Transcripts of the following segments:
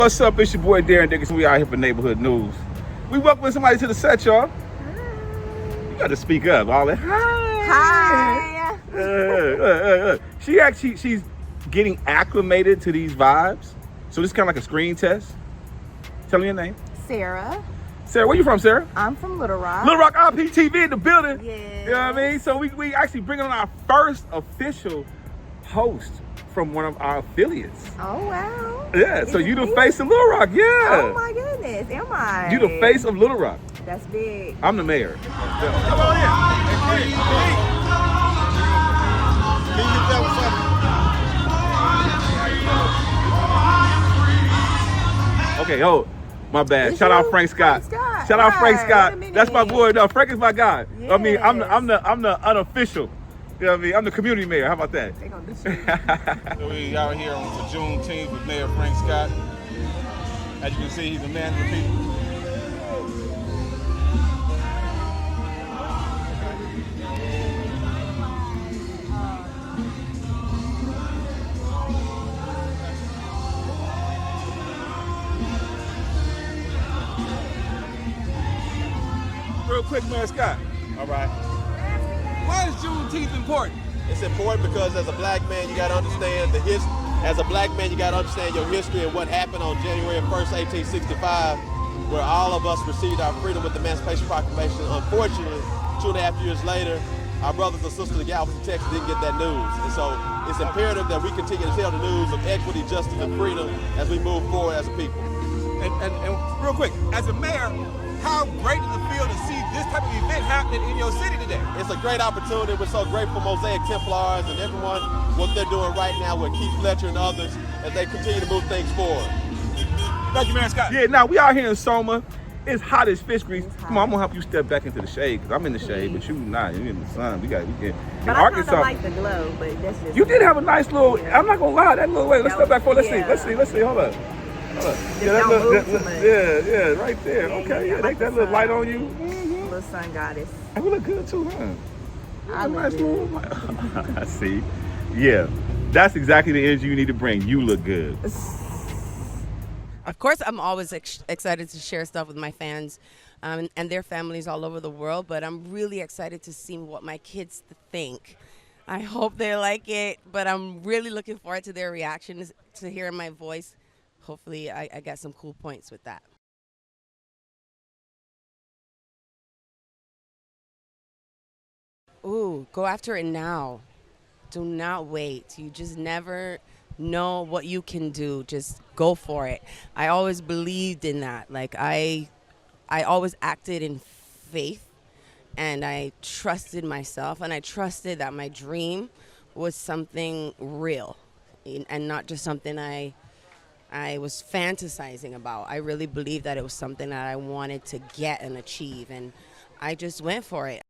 What's up? It's your boy Darren Dickinson. We out here for neighborhood news. We welcome somebody to the set, y'all. You got to speak up. All that. Hi. She's getting acclimated to these vibes. So this is kind of like a screen test. Tell me your name. Sarah. Sarah, where you from, Sarah? I'm from Little Rock. Little Rock iPTV in the building. Yeah. You know what I mean? So we actually bringing on our first official host from one of our affiliates. Oh, wow. Yeah, so you the face of Little Rock, yeah. Oh, my goodness. Am I? You the face of Little Rock. That's big. I'm the mayor. Come on in. Can you tell what's up? Okay, oh, my bad. Shout out Frank Scott. Shout out Frank Scott. That's my boy. No, Frank is my guy. Yes. I mean, I'm the unofficial. You know what I mean? I'm the community mayor. How about that? They gonna do shit. So we out here for Juneteenth with Mayor Frank Scott. As you can see, he's a man of the people. Real quick, Mayor Scott. All right. Why is Juneteenth important? It's important because as a black man, you got to understand As a black man, you got to understand your history and what happened on January 1st, 1865, where all of us received our freedom with the Emancipation Proclamation. Unfortunately, 2.5 years later, our brothers and sisters in Galveston, Texas didn't get that news. And so it's imperative that we continue to tell the news of equity, justice, and freedom as we move forward as a people. And real quick, as a mayor, how great does it feel to see this type of event happening in your city today? It's a great opportunity. We're so grateful for Mosaic Templars and everyone, what they're doing right now with Keith Fletcher and others as they continue to move things forward. Thank you, Mayor Scott. Yeah, now we out here in Soma. It's hot as fish grease. Come on, I'm gonna help you step back into the shade because I'm in the shade, but you not. You're in the sun. We can. But I kind of like the glow, but that's just. You did have a nice little. Yeah. I'm not gonna lie. That little way. Let's step back for. Let's see. Hold up. Yeah, right there. Okay, yeah, like that little light on you. Mm-hmm. Little sun goddess. And we look good too, huh? I nice little. I see. Yeah, that's exactly the energy you need to bring. You look good. Of course, I'm always excited to share stuff with my fans and their families all over the world, but I'm really excited to see what my kids think. I hope they like it, but I'm really looking forward to their reactions, to hearing my voice. Hopefully, I got some cool points with that. Ooh, go after it now. Do not wait. You just never know what you can do. Just go for it. I always believed in that. Like I always acted in faith, and I trusted myself, and I trusted that my dream was something real and not just something I was fantasizing about. I really believed that it was something that I wanted to get and achieve, and I just went for it.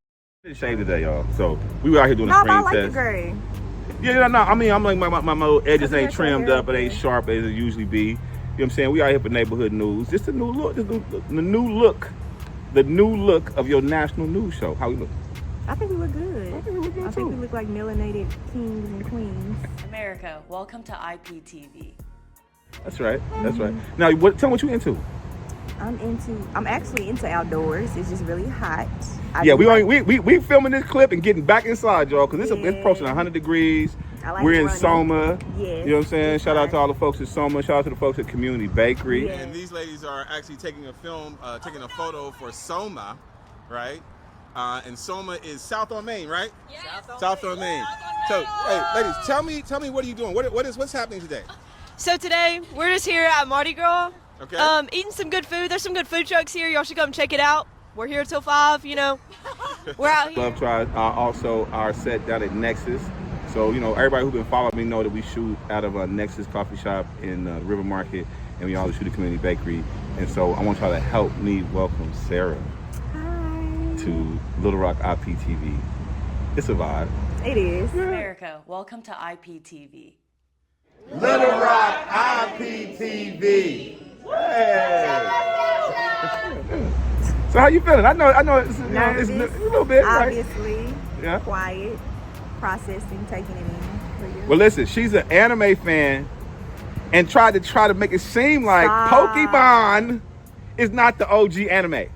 Shade today, y'all. So we were out here doing a screen I like test. the gray. Yeah, no. I mean, I'm like my little edges ain't trimmed up, it ain't sharp as it usually be. You know what I'm saying? We out here for neighborhood news. This the new look. The new look of your national news show. How we look? I think we look good. I think we look good I too. think we look like melanated kings and queens. America, welcome to iPTV. That's right. That's right. Now, tell me what you into. I'm actually into outdoors. It's just really hot. We filming this clip and getting back inside, y'all, because it's approaching 100 degrees. We're in Soma. Yes. You know what I'm saying? Shout out to all the folks at Soma. Shout out to the folks at Community Bakery. Yes. And these ladies are actually taking a photo for Soma, right? And Soma is south on Main, right? Yes. South on Main. So, hey, ladies, tell me, what are you doing? What's happening today? So today, we're just here at Mardi Gras, Okay. eating some good food. There's some good food trucks here. Y'all should come check it out. We're here till 5, you know. We're out here. Love try also our set down at Nexus. So, you know, everybody who's been following me know that we shoot out of a Nexus coffee shop in River Market, and we also shoot a Community Bakery. And so I want y'all to help me welcome Sarah to Little Rock iPTV. It's a vibe. It is. America, welcome to iPTV. Little Rock iPTV. Hey. So how you feeling? I know it's, Nervous, it's a little bit, obviously. Right? Yeah. Quiet, processing, taking it in. Well, listen, she's an anime fan and tried to make it seem like Pokemon is not the OG anime.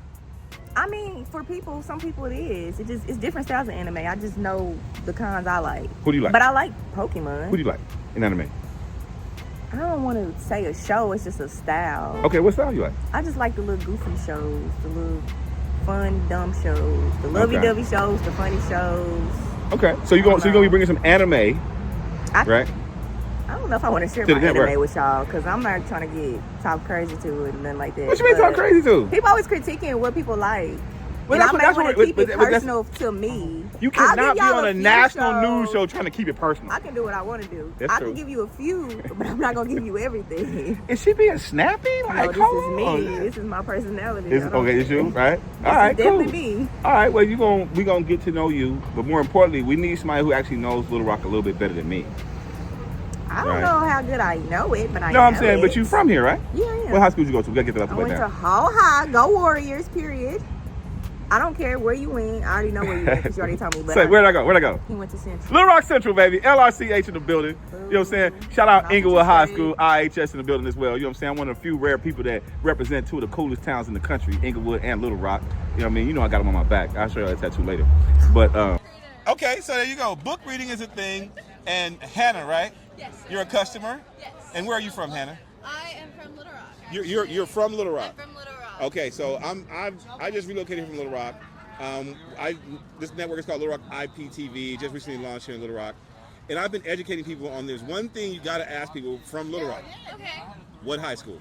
I mean, for people, some people it is. It's different styles of anime. I just know the kinds I like. Who do you like? But I like Pokemon. Who do you like in anime? I don't want to say a show. It's just a style. Okay, what style you like? I just like the little goofy shows, the little fun, dumb shows, the lovey-dovey shows, the funny shows. Okay, so you're gonna be bringing some anime, right? I don't know if I want to share my anime with y'all because I'm not trying to talk crazy to it and nothing like that. What you mean talk crazy to? People always critiquing what people like. Well, and I'm able to keep it personal to me. You cannot be on a national news show trying to keep it personal. I can do what I want to do. That's true. Can give you a few, but I'm not gonna give you everything. Is she being snappy? Like, no, this is me. This is my personality. Okay, it's you, right? All right, cool. Definitely me. All right, well, we gonna get to know you, but more importantly, we need somebody who actually knows Little Rock a little bit better than me. I don't know how good I know it, but I know I'm saying, but you from here, right? Yeah, yeah. What high school did you go to? We gotta get that out the way now. I went to Hall High. Go Warriors, period. I don't care where you went. I already know where you went because you already told me. But where'd I go? Where'd I go? He went to Central. Little Rock Central, baby. LRCH in the building. You know what I'm saying? Shout out Inglewood High School, IHS in the building as well. You know what I'm saying? I'm one of the few rare people that represent two of the coolest towns in the country, Inglewood and Little Rock. You know what I mean? You know I got them on my back. I'll show you that tattoo later. But Okay, so there you go. Book reading is a thing. And Hannah, right? Yes. You're a customer? Yes. And where are you from, Hannah? I am from Little Rock. You're from Little Rock. I'm from Little Rock. Okay, so I just relocated from Little Rock. This network is called Little Rock iPTV. Just recently launched here in Little Rock, and I've been educating people on this. One thing you got to ask people from Little Rock. Okay. What high school?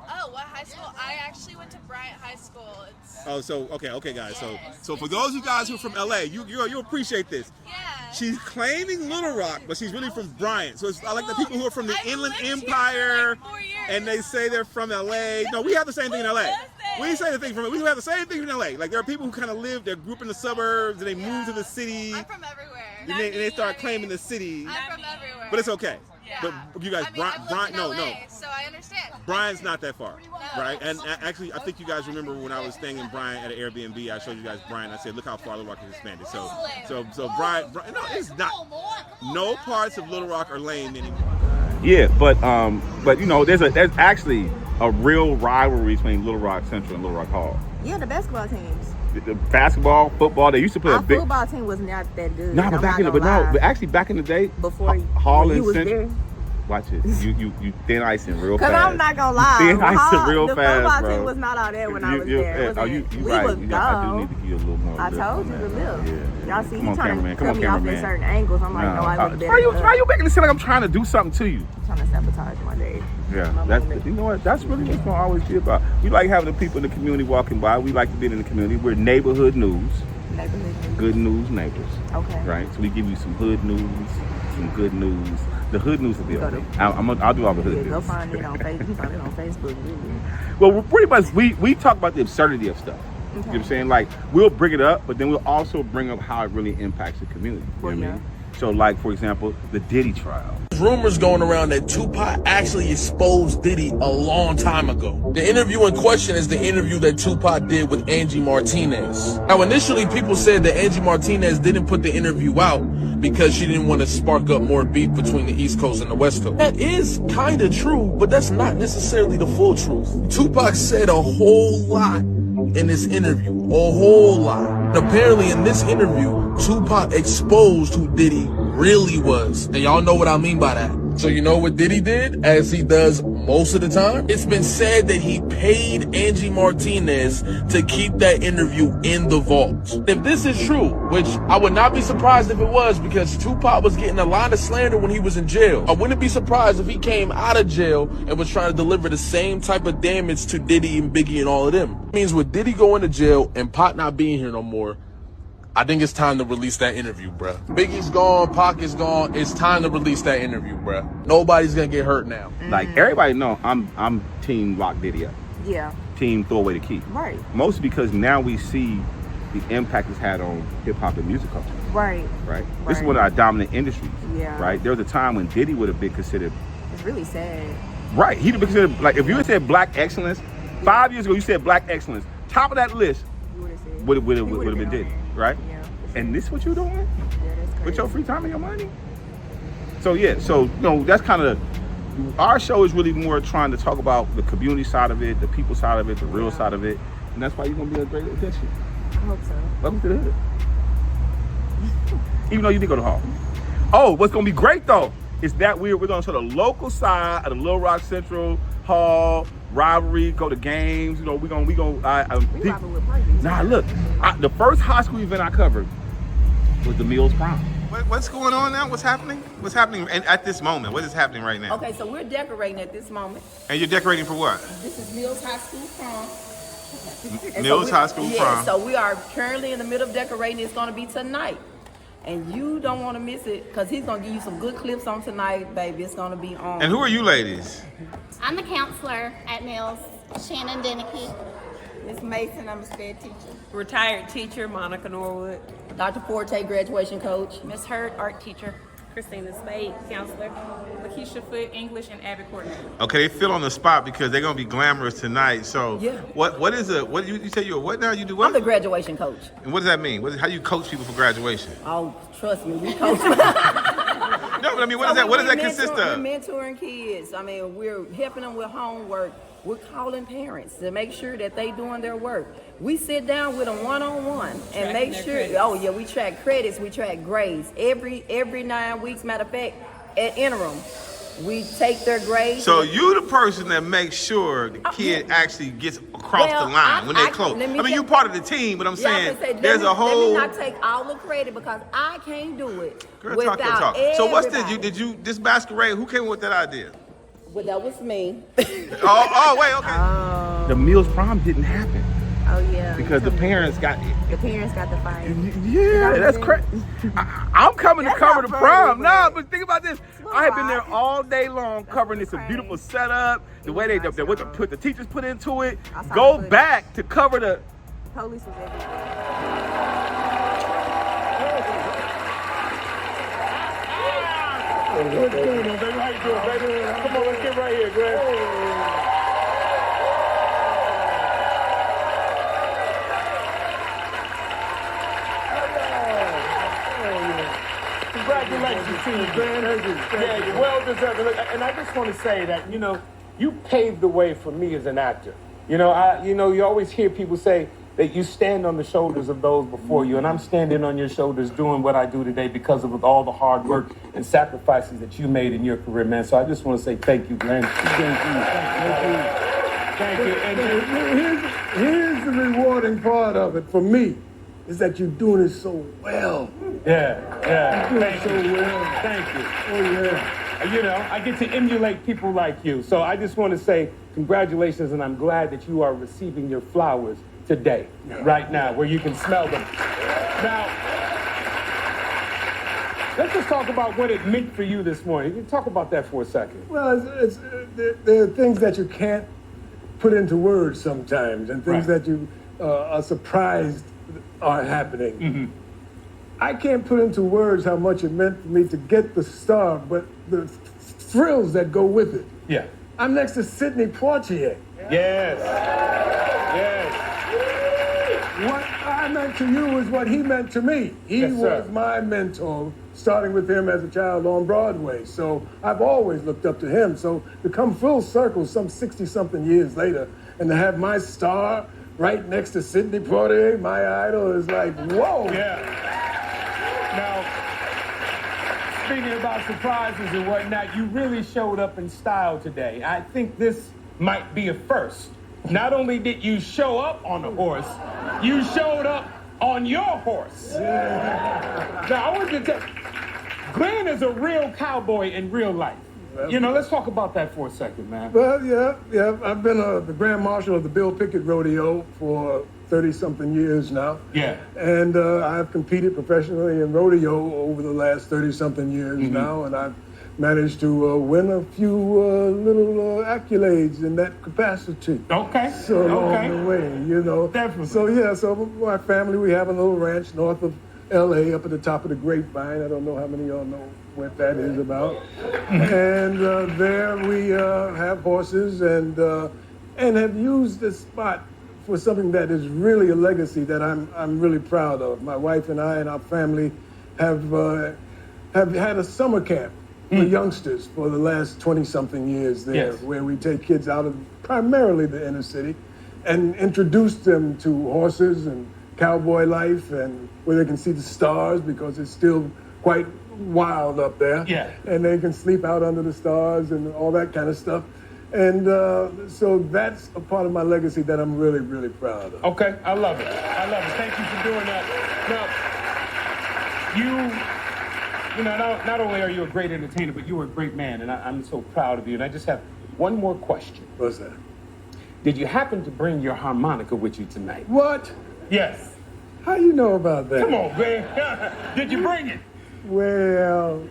Oh, what high school? I actually went to Bryant High School. Okay, guys. Yes. So for those of you guys who are from LA, you appreciate this. Yeah. She's claiming Little Rock, but she's really from Bryant. So it's like the people who are from the Inland Empire, for like 4 years. and they say they're from LA. No, we have the same thing in LA. We have the same thing in LA. Like there are people who kind of live, they grew up in the suburbs, and they move to the city. I'm from everywhere. And they start claiming the city. I'm from everywhere. But it's okay. Yeah. But you guys, Brian, no. So I understand. Brian's not that far, right? And actually, I think you guys remember when I was staying in Bryan at an Airbnb, I showed you guys Bryan. I said, look how far Little Rock has expanded. So Bryan, no, it's not. No parts of Little Rock are lame anymore. yeah, but you know, there's actually a real rivalry between Little Rock Central and Little Rock Hall. Yeah, the basketball teams. The basketball, football, they used to play Our a big football team was not that good. No, but actually back in the day, before Hall you and was Central. there. Watch it. You thin icing real fast. Cause I'm not gonna lie. Thin icing real the fast, football bro. team was not all there when I was there. You we right. was I do gone. need to give you a little more. I told you to live. Yeah. Y'all see, Come he on, trying cameraman. to cut me off at certain angles. I'm like, no, I look better. Why you making it seem like I'm trying to do something to you? I'm trying to sabotage my day. Yeah, you know what? That's really what it's gonna always be about. We like having the people in the community walking by. We like to be in the community. We're neighborhood news. Good news neighbors. Okay. Right. So we give you some hood news, some good news. The hood news will be okay. I'll do all the hood news. Go find it on Facebook. You can find it on Facebook. Really. Well, pretty much we talk about the absurdity of stuff. You know what I'm saying? Like, we'll bring it up, but then we'll also bring up how it really impacts the community. You know what I mean? So, like, for example, the Diddy trial. Rumors going around that Tupac actually exposed Diddy a long time ago. The interview in question is the interview that Tupac did with Angie Martinez. Now, initially, people said that Angie Martinez didn't put the interview out because she didn't want to spark up more beef between the East Coast and the West Coast. That is kind of true, but that's not necessarily the full truth. Tupac said a whole lot in this interview, a whole lot. And apparently in this interview, Tupac exposed who Diddy really was. And y'all know what I mean by that. So you know what Diddy did, as he does most of the time? It's been said that he paid Angie Martinez to keep that interview in the vault. If this is true, which I would not be surprised if it was, because Tupac was getting a lot of slander when he was in jail. I wouldn't be surprised if he came out of jail and was trying to deliver the same type of damage to Diddy and Biggie and all of them. It means with Diddy going to jail and Pac not being here no more, I think it's time to release that interview, bruh. Biggie's gone, Pac is gone. It's time to release that interview, bruh. Nobody's gonna get hurt now. Like, everybody know I'm team lock Diddy up. Yeah. Team throw away the key. Right. Mostly because now we see the impact it's had on hip hop and music culture. Right. This is one of our dominant industries. Yeah. Right. There was a time when Diddy would have been considered. It's really sad. Right. He'd have been considered, like, if you had said black excellence, 5 years ago you said black excellence, top of that list would have been Diddy. Right? Yeah. And this what you doing? Yeah, that's crazy. With your free time and your money? So yeah, so you know, that's kind of our show is really more trying to talk about the community side of it, the people side of it, the real side of it, and that's why you're gonna be a great addition. I hope so. Welcome to the hood. Even though you did go to Hall. Oh, what's gonna be great though is that we're gonna show the local side of the Little Rock Central Hall rivalry, go to games. You know, we gonna. We rival with Parkview. Nah, look, the first high school event I covered was the Mills Prom. What's going on now? What's happening? What's happening at this moment? What is happening right now? Okay, so we're decorating at this moment. And you're decorating for what? This is Mills High School prom. Mills High School prom. So we are currently in the middle of decorating. It's going to be tonight. And you don't want to miss it because he's going to give you some good clips on tonight, baby. It's going to be on. And who are you ladies? I'm the counselor at Mills, Shannon Denicky. Miss Mason, I'm a SPED teacher. Retired teacher, Monica Norwood. Dr. Forte, graduation coach. Miss Hurt, art teacher. Christina Spade, counselor. Lakeisha Foot, English, and Abbott coordinator. Okay, they feel on the spot because they're gonna be glamorous tonight. So yeah. What you say you're a what now? You do what? I'm the graduation coach. And what does that mean? How do you coach people for graduation? Oh, trust me, we coach. No, but I mean, what does that consist of? We're mentoring kids. I mean, we're helping them with homework. We're calling parents to make sure that they doing their work. We sit down with them one-on-one and make sure. Credits. Oh yeah, we track credits, we track grades every 9 weeks. Matter of fact, at interim, we take their grades. So you the person that makes sure the kid actually gets across the line when they close. I mean, you part of the team, but I'm saying there's a whole. Let me not take all the credit because I can't do it. Girl, without talk. So what's did you this masquerade? Who came up with that idea? Well, that was me. oh, wait, okay. The Mills Prom didn't happen. Oh yeah. Because the parents got the fight. Yeah, that's crazy. I'm coming to cover the prom. Nah, but think about this. I have been there all day long covering this beautiful setup, the way what the teachers put into it. Go back to cover the police was everywhere. What's going on, baby? How you doing, baby? Come on, let's get right here, Greg. Congratulations to you, Greg. Yeah, you're well deserved. And I just want to say that, you paved the way for me as an actor. You always hear people say that you stand on the shoulders of those before you, and I'm standing on your shoulders doing what I do today because of all the hard work and sacrifices that you made in your career, man. So I just want to say thank you, Glenn. Thank you. And here's the rewarding part of it for me, is that you're doing it so well. Yeah. You're doing it so well. Thank you. Oh, yeah. I get to emulate people like you. So I just want to say congratulations, and I'm glad that you are receiving your flowers today, right now, where you can smell them. Now, let's just talk about what it meant for you this morning. You can talk about that for a second. Well, there are things that you can't put into words sometimes, and things that you are surprised are happening. Mm-hmm. I can't put into words how much it meant for me to get the star, but the thrills that go with it. Yeah. I'm next to Sidney Poitier. Yes. What I meant to you is what he meant to me. He was my mentor, starting with him as a child on Broadway. So I've always looked up to him. So to come full circle some 60-something years later and to have my star right next to Sidney Poitier, my idol, is like, whoa. Yeah. Now, speaking about surprises and whatnot, you really showed up in style today. I think this might be a first. Not only did you show up on the horse, you showed up on your horse. Yeah. Now, I want you to tell Glenn is a real cowboy in real life. Let's talk about that for a second, man. Well, yeah. I've been the Grand Marshal of the Bill Pickett Rodeo for 30-something years now. Yeah. And I've competed professionally in rodeo over the last 30-something years now, and I've managed to win a few little accolades in that capacity. Okay. So along the way, Definitely. So my family, we have a little ranch north of L.A. up at the top of the Grapevine. I don't know how many of y'all know what that is about. And there we have horses and have used this spot for something that is really a legacy that I'm really proud of. My wife and I and our family have had a summer camp for youngsters for the last 20-something years there, Yes. where we take kids out of primarily the inner city and introduce them to horses and cowboy life, and where they can see the stars because it's still quite wild up there. Yeah. And they can sleep out under the stars and all that kind of stuff. And so that's a part of my legacy that I'm really, really proud of. Okay, I love it. I love it. Thank you for doing that. Now, you know, not only are you a great entertainer, but you are a great man, and I'm so proud of you. And I just have one more question. What's that? Did you happen to bring your harmonica with you tonight? What? Yes. How you know about that? Come on, man. Did you bring it? Well...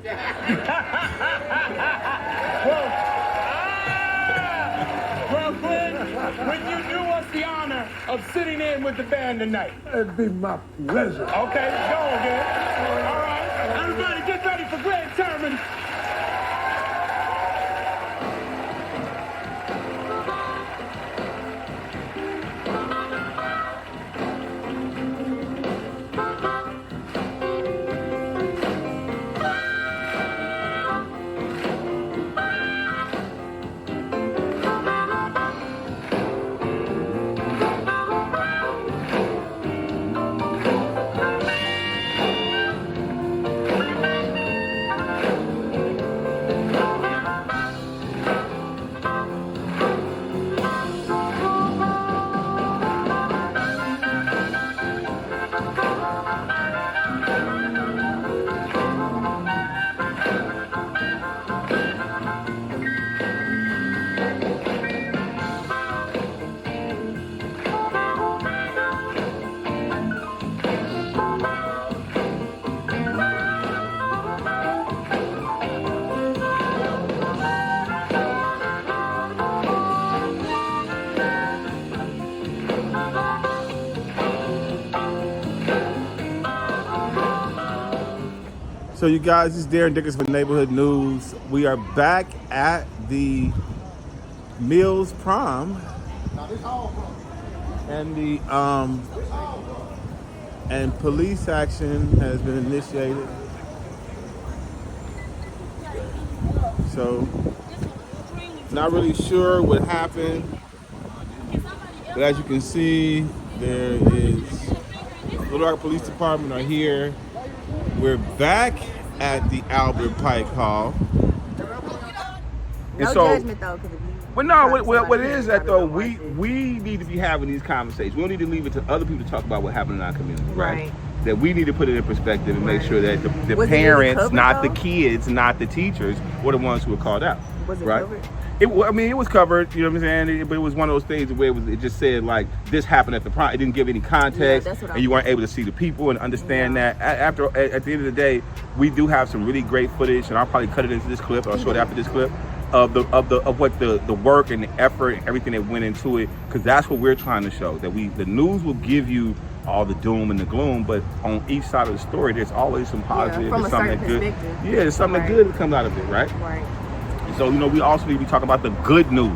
Well, Glenn, when you do us the honor of sitting in with the band tonight. It'd be my pleasure. Okay, go again. All right, everybody get ready for Greg Terman. So you guys, this is Darren Dickers for Neighborhood News. We are back at the Mills Prom, and the and police action has been initiated. So not really sure what happened, but as you can see, there is Little Rock Police Department are here. We're back at the Albert Pike Hall. No judgment though, because But no, what it is that though, we need to be having these conversations. We don't need to leave it to other people to talk about what happened in our community, right? That we need to put it in perspective and make sure that the parents, covered, not though? the kids, not the teachers, were the ones who were called out. Was it right? covered? It was covered, you know what I'm saying? But it was one of those things where it just said like this happened at the prom. It didn't give any context, and you weren't able to see the people and understand that. At the end of the day, we do have some really great footage, and I'll probably cut it into this clip or show it after this clip of what the work and the effort and everything that went into it, because that's what we're trying to show. That the news will give you all the doom and the gloom, but on each side of the story, there's always some positive. From there's a something certain good. perspective. Yeah, there's something good that comes out of it, right? Right. So, you know, we also need to be talking about the good news.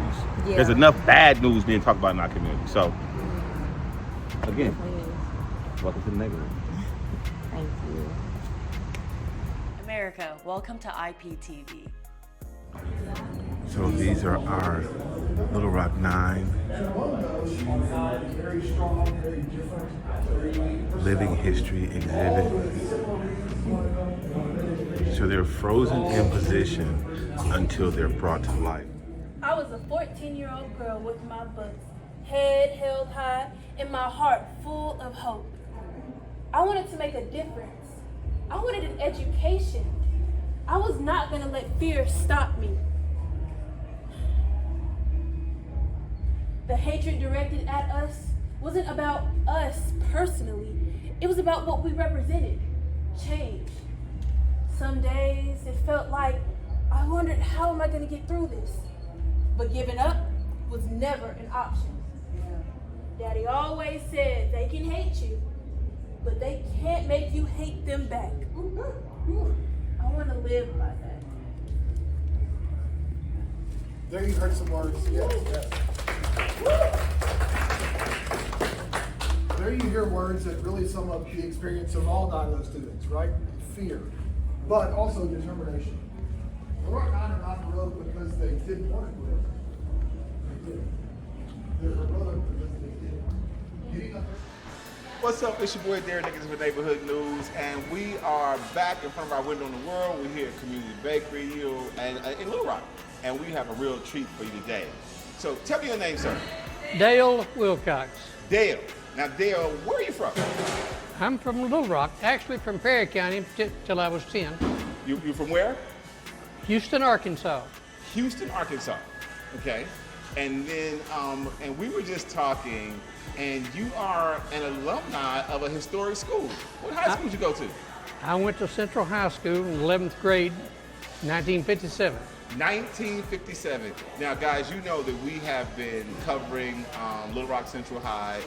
Yeah. There's enough bad news being talked about in our community. So, again, welcome to the neighborhood. Thank you. America, welcome to iPTV. So these are our Little Rock 9 living history exhibit. So they're frozen in position until they're brought to life. I was a 14-year-old girl with my books, head held high, and my heart full of hope. I wanted to make a difference. I wanted an education. I was not going to let fear stop me. The hatred directed at us wasn't about us personally. It was about what we represented, change. Some days it felt like I wondered, how am I going to get through this? But giving up was never an option. Daddy always said they can hate you, but they can't make you hate them back. I want to live by that. There you heard some words. Yes. There you hear words that really sum up the experience of all 9 of those students, right? Fear, but also determination. Little Rock 9 are not in the road because they didn't want to go. They did. They're in the road because they did. Getting up there. What's up? It's your boy Darren Niggas with Neighborhood News, and we are back in front of our window in the world. We're here at Community Bakery and in Little Rock, and we have a real treat for you today. So tell me your name, sir. Dale Wilcox. Dale. Now, Dale, where are you from? I'm from Little Rock, actually from Perry County till I was 10. You from where? Houston, Arkansas. Houston, Arkansas. Okay. And then, and we were just talking, and you are an alumni of a historic school. What high school did you go to? I went to Central High School in 11th grade, 1957. 1957. Now, guys, you know that we have been covering Little Rock Central High.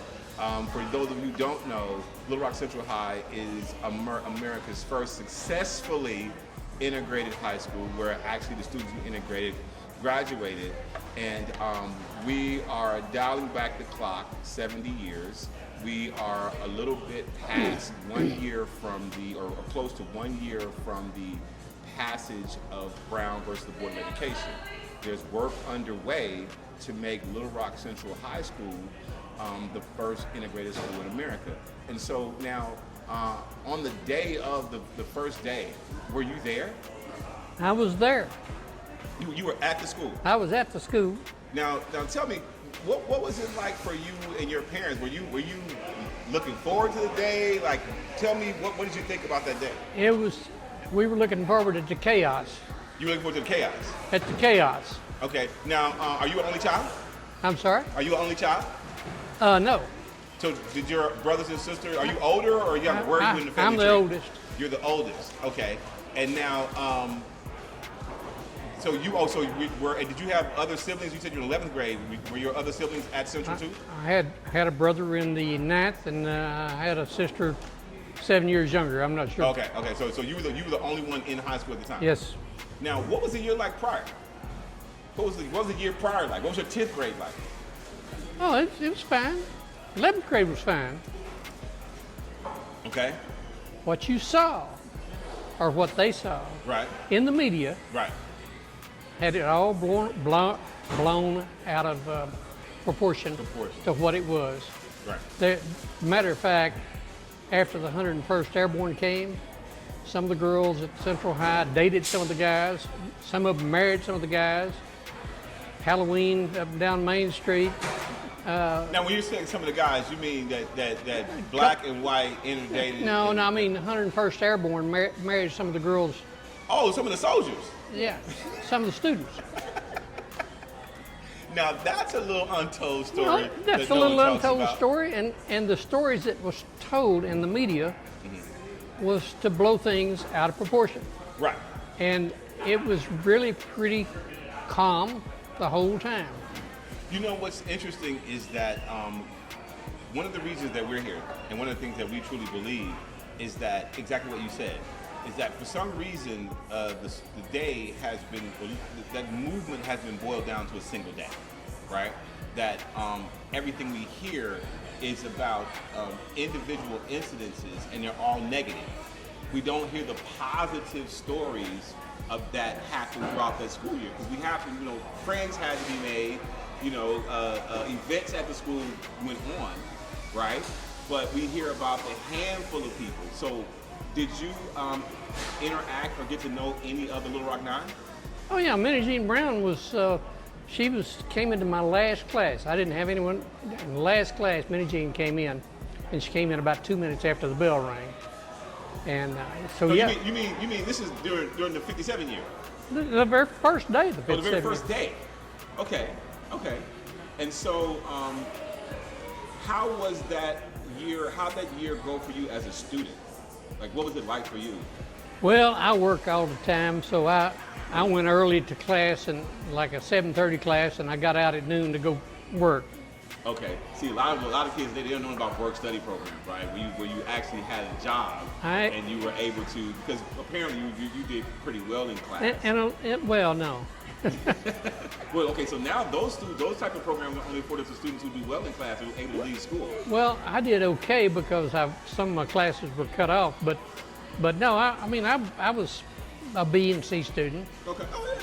For those of you who don't know, Little Rock Central High is America's first successfully integrated high school where actually the students who integrated graduated. And we are dialing back the clock 70 years. We are a little bit past 1 year from or close to 1 year from the passage of Brown versus the Board of Education. There's work underway to make Little Rock Central High School the first integrated school in America. And so now, on the day of the first day, were you there? I was there. You were at the school? I was at the school. Now tell me, what was it like for you and your parents? Were you looking forward to the day? Like, tell me, what did you think about that day? We were looking forward to the chaos. You were looking forward to the chaos? At the chaos. Okay, now, are you an only child? I'm sorry? Are you an only child? No. So did your brothers and sisters, are you older or younger? Where are you in the family I'm the tree? oldest. You're the oldest, okay. And now, did you have other siblings? You said you're in 11th grade. Were your other siblings at Central too? I had a brother in the 9th, and I had a sister 7 years younger. I'm not sure. Okay. So you were the only one in high school at the time? Yes. Now, what was the year like prior? What was the year prior like? What was your 10th grade like? Oh, it was fine. 11th grade was fine. Okay. What you saw, or what they saw, right, in the media, right, had it all blown out of proportion to what it was. Right. Matter of fact, after the 101st Airborne came, some of the girls at Central High dated some of the guys. Some of them married some of the guys. Halloween up and down Main Street. Now, when you're saying some of the guys, you mean that black and white interdated? No, I mean 101st Airborne married some of the girls. Oh, some of the soldiers. Yeah, some of the students. Now that's a little untold story. Well, that's a little untold story, and the stories that was told in the media was to blow things out of proportion. Right. And it was really pretty calm the whole time. You know what's interesting is that one of the reasons that we're here, and one of the things that we truly believe, is that exactly what you said, is that for some reason the day has been, that movement has been boiled down to a single day, right? That everything we hear is about individual incidences, and they're all negative. We don't hear the positive stories of that happen throughout that school year, because we have to, friends had to be made. Events at the school went on, right? But we hear about a handful of people. So did you interact or get to know any other Little Rock 9? Oh yeah, Minnie Jean Brown came into my last class. I didn't have anyone in the last class. Minnie Jean came in, and she came in about 2 minutes after the bell rang. And so yeah. You mean this is during the 57 year? The very first day of the 57 the very first day. Okay. And so, how was that year? How'd that year go for you as a student? Like, what was it like for you? Well, I work all the time, so I went early to class, and like a 7:30 class, and I got out at noon to go work. Okay. See, a lot of kids they don't know about work-study programs, right? Where you actually had a job and you were able to, because apparently you did pretty well in class. Well, no. Well, okay, so now those type of programs are only afforded to students who do well in class, who are able to leave school. Well, I did okay because some of my classes were cut off, but no, I was a B and C student. Okay. Oh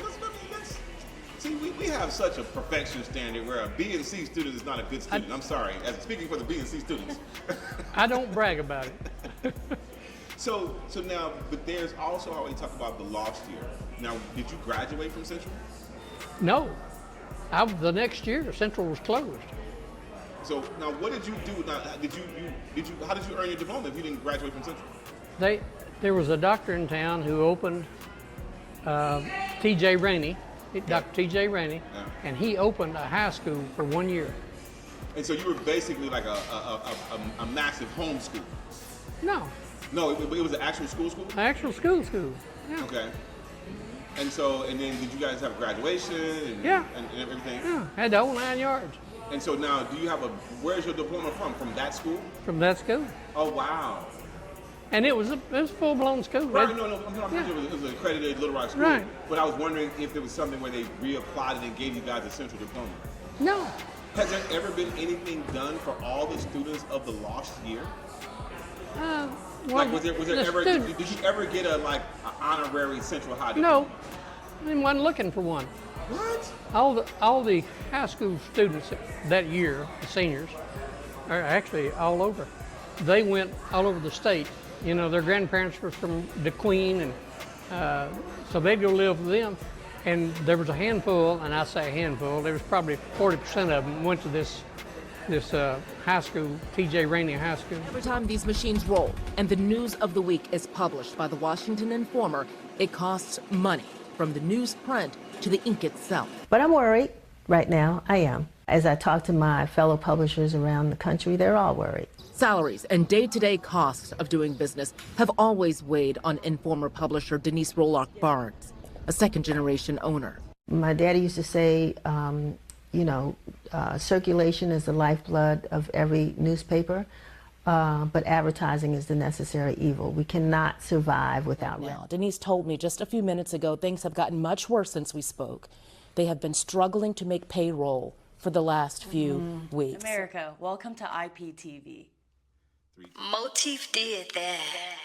have such a perfection standard where a B and C student is not a good student. I'm sorry, as speaking for the B and C students. I don't brag about it. So now, but there's also how we talk about the lost year. Now, did you graduate from Central? No. The next year, Central was closed. So now, what did you do? Now, how did you earn your diploma if you didn't graduate from Central? There was a doctor in town who opened T.J. Rainey, Dr. T.J. Rainey, and he opened a high school for 1 year. And so you were basically like a massive homeschool. No, it was an actual school. Actual school. Yeah. Okay. And then did you guys have graduation and everything? Yeah, had the whole 9 yards. And so now, where's your diploma from? From that school? From that school. Oh, wow. And it was a full-blown school. Right, no, I'm pretty sure it was an accredited Little Rock school. Right. But I was wondering if there was something where they reapplied it and gave you guys a Central diploma. No. Has there ever been anything done for all the students of the lost year? Was there ever? Did you ever get an honorary Central High diploma? No, I wasn't looking for one. What? All the high school students that year, the seniors, are actually all over. They went all over the state. You know, their grandparents were from the Queen, and so they'd go live with them. And there was a handful, and I say a handful, there was probably 40% of them went to this high school, T.J. Rainey High School. Every time these machines roll and the news of the week is published by the Washington Informer, it costs money, from the newsprint to the ink itself. But I'm worried right now. I am. As I talk to my fellow publishers around the country, they're all worried. Salaries and day-to-day costs of doing business have always weighed on Informer publisher Denise Roloff Barnes, a second-generation owner. My daddy used to say, circulation is the lifeblood of every newspaper, but advertising is the necessary evil. We cannot survive without revenue. Denise told me just a few minutes ago things have gotten much worse since we spoke. They have been struggling to make payroll for the last few weeks. America, welcome to IPTV. Motif did that.